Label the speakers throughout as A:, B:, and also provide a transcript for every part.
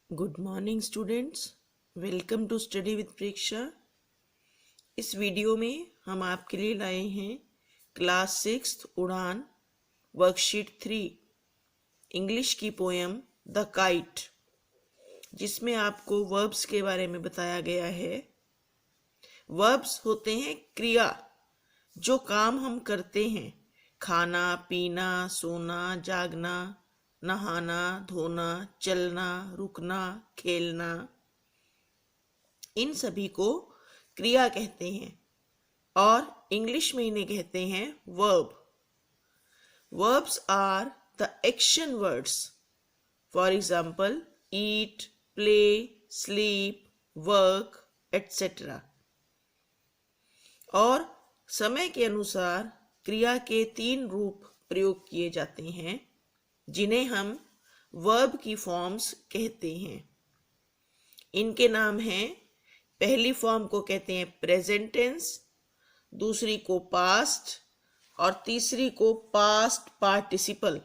A: Good morning students, welcome to study with Preksha. इस video में हम आपके लिए लाए हैं क्लास 6 उड़ान वर्कशीट 3 इंग्लिश की पोएम द काइट, जिसमें आपको वर्ब्स के बारे में बताया गया है। वर्ब्स होते हैं क्रिया, जो काम हम करते हैं, खाना पीना, सोना, जागना, नहाना, धोना, चलना, रुकना, खेलना, इन सभी को क्रिया कहते हैं और इंग्लिश में इन्हें कहते हैं verb. Verbs are the action words, for example eat, play, sleep, work etcetera. और समय के अनुसार क्रिया के 3 रूप प्रयोग किए जाते हैं, जिन्हें हम वर्ब की फॉर्म्स कहते हैं। इनके नाम हैं, पहली फॉर्म को कहते हैं प्रेजेंट टेंस, दूसरी को पास्ट और तीसरी को पास्ट पार्टिसिपल।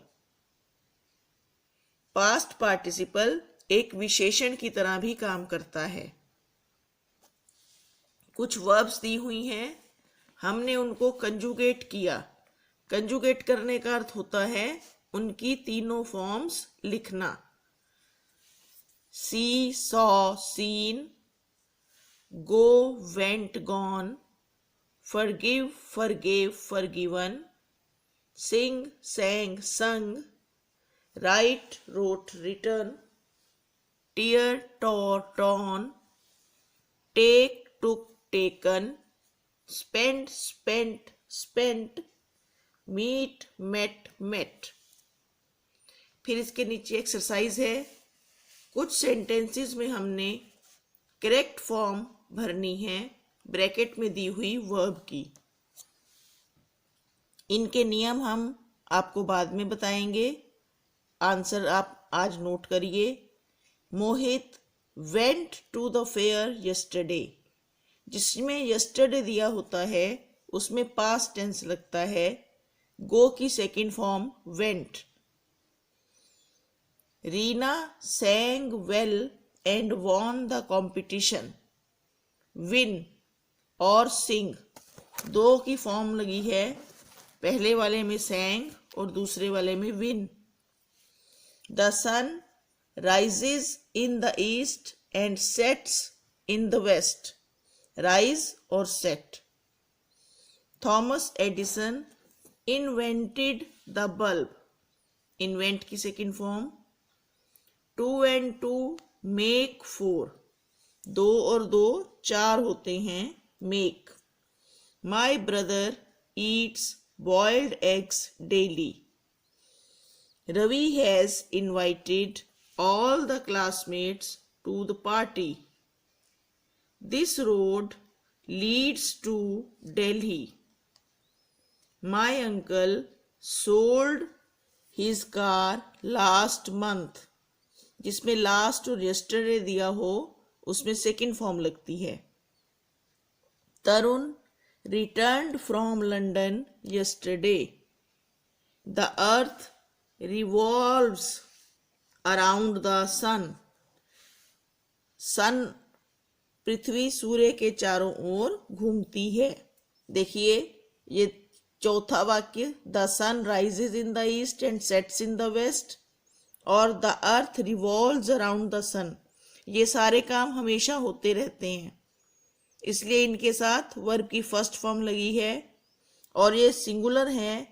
A: पास्ट पार्टिसिपल एक विशेषण की तरह भी काम करता है। कुछ वर्ब्स दी हुई हैं, हमने उनको कंजुगेट किया। कंजुगेट करने का अर्थ होता है उनकी तीनों फॉर्म्स लिखना। See, saw, seen, go, went, gone, forgive, forgave, forgiven, sing, sang, sung, write, wrote, written, tear, tore, torn, take, took, taken, spend, spent, spent, meet, met, met। फिर इसके नीचे एक्सरसाइज है। कुछ सेंटेंसेस में हमने करेक्ट फॉर्म भरनी है bracket में दी हुई वर्ब की। इनके नियम हम आपको बाद में बताएंगे, आंसर आप आज नोट करिए। Mohit went to the fair yesterday, जिसमें यस्टरडे दिया होता है उसमें पास्ट टेंस लगता है, गो की second form went. Reena sang well and won the competition, win और sing दो की फॉर्म लगी है, पहले वाले में sang और दूसरे वाले में win। The sun rises in the east and sets in the west, rise और set। Thomas Edison invented the bulb, invent की सेकंड फॉर्म। 2 and 2 make 4, 2 और 2 4 होते हैं, make। My brother eats boiled eggs daily. Ravi has invited all the classmates to the party. This road leads to Delhi. My uncle sold his car last month, जिसमें last और yesterday दिया हो उसमें second form लगती है। Tarun returned from London yesterday. The earth revolves around the sun. Sun पृथ्वी सूर्य के चारों ओर घूमती है। देखिए ये चौथा वाक्य, the sun rises in the east and sets in the west और the earth revolves around the sun, ये सारे काम हमेशा होते रहते हैं, इसलिए इनके साथ वर्ब की फर्स्ट फॉर्म लगी है और ये सिंगुलर है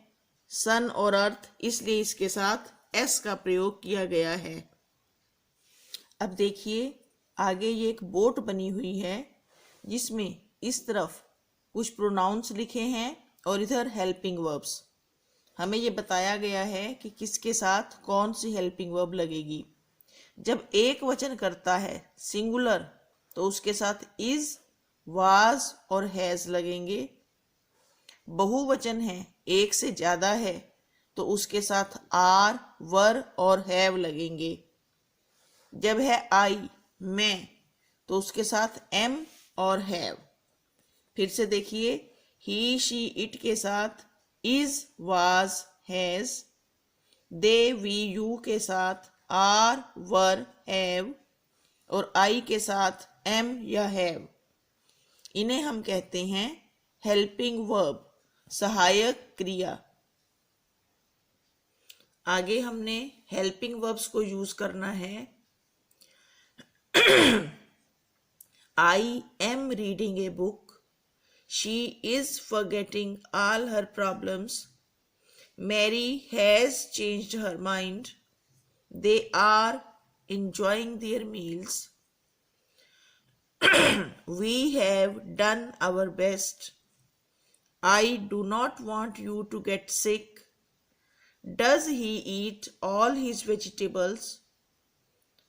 A: सन और अर्थ, इसलिए इसके साथ एस का प्रयोग किया गया है। अब देखिए आगे ये एक बोट बनी हुई है, जिसमें इस तरफ कुछ प्रोनाउंस लिखे हैं और इधर हेल्पिंग वर्ब्स। हमें ये बताया गया है कि किसके साथ कौन सी हेल्पिंग वर्ब लगेगी। जब एक वचन करता है सिंगुलर तो उसके साथ इज, वाज और हैज लगेंगे। बहुवचन है, एक से ज्यादा है, तो उसके साथ आर, वर और हैव लगेंगे। जब है आई, मैं, तो उसके साथ एम और हैव। फिर से देखिए, ही, शी, इट के साथ is, was, has। they, we, you के साथ are, were, have। और आई के साथ एम या हैव, इन्हें हम कहते हैं हेल्पिंग वर्ब, सहायक क्रिया। आगे हमने हेल्पिंग वर्ब्स को यूज करना है। I am reading a book, she is forgetting all her problems, Mary has changed her mind, they are enjoying their meals, we have done our best, I do not want you to get sick, does he eat all his vegetables,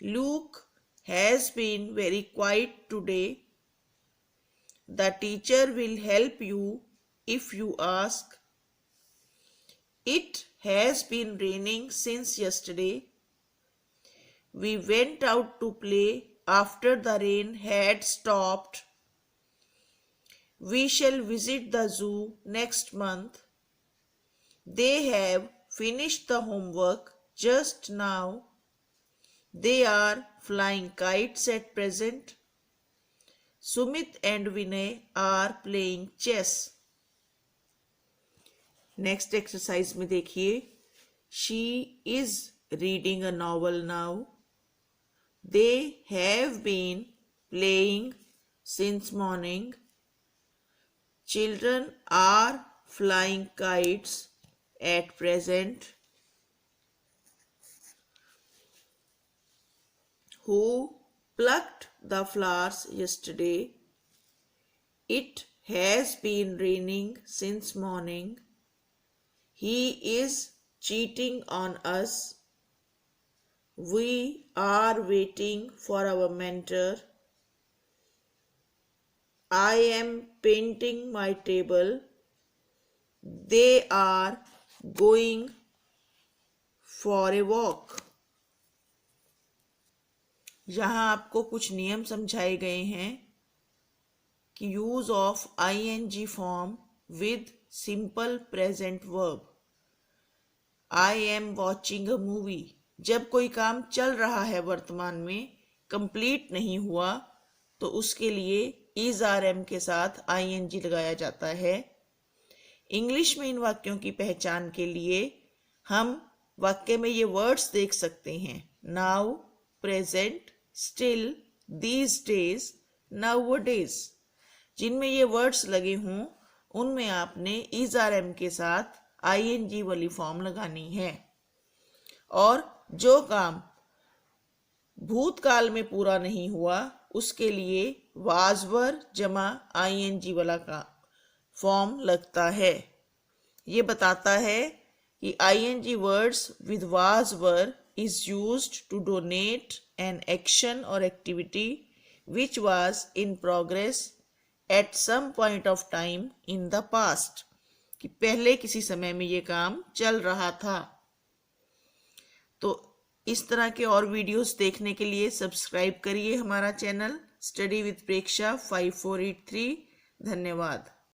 A: Luke has been very quiet today, the teacher will help you if you ask, it has been raining since yesterday, we went out to play after the rain had stopped, we shall visit the zoo next month, they have finished the homework just now, they are flying kites at present, Sumit and Vinay are playing chess. Next exercise में देखिए, she is reading a novel now, they have been playing since morning, children are flying kites at present, who plucked the flowers yesterday, it has been raining since morning, he is cheating on us, we are waiting for our mentor, I am painting my table, they are going for a walk. यहाँ आपको कुछ नियम समझाए गए हैं कि use of ing form with simple present verb. I am watching a movie, जब कोई काम चल रहा है वर्तमान में, कंप्लीट नहीं हुआ, तो उसके लिए इज आर एम के साथ ing लगाया जाता है। इंग्लिश में इन वाक्यों की पहचान के लिए हम वाक्य में ये वर्ड्स देख सकते हैं, now, present, still, these days, nowadays. जिनमें ये वर्ड्स लगे हों उनमें आपने इज आर एम के साथ ing वाली फॉर्म लगानी है। और जो काम भूतकाल में पूरा नहीं हुआ उसके लिए वाज वर जमा ing वाला का फॉर्म लगता है। ये बताता है कि ing words with was were is used to donate an action or activity which was in progress at some point of time in the past, कि पहले किसी समय में ये काम चल रहा था। तो इस तरह के और वीडियोस देखने के लिए सब्सक्राइब करिए हमारा चैनल स्टडी विद प्रेक्षा 5483। धन्यवाद।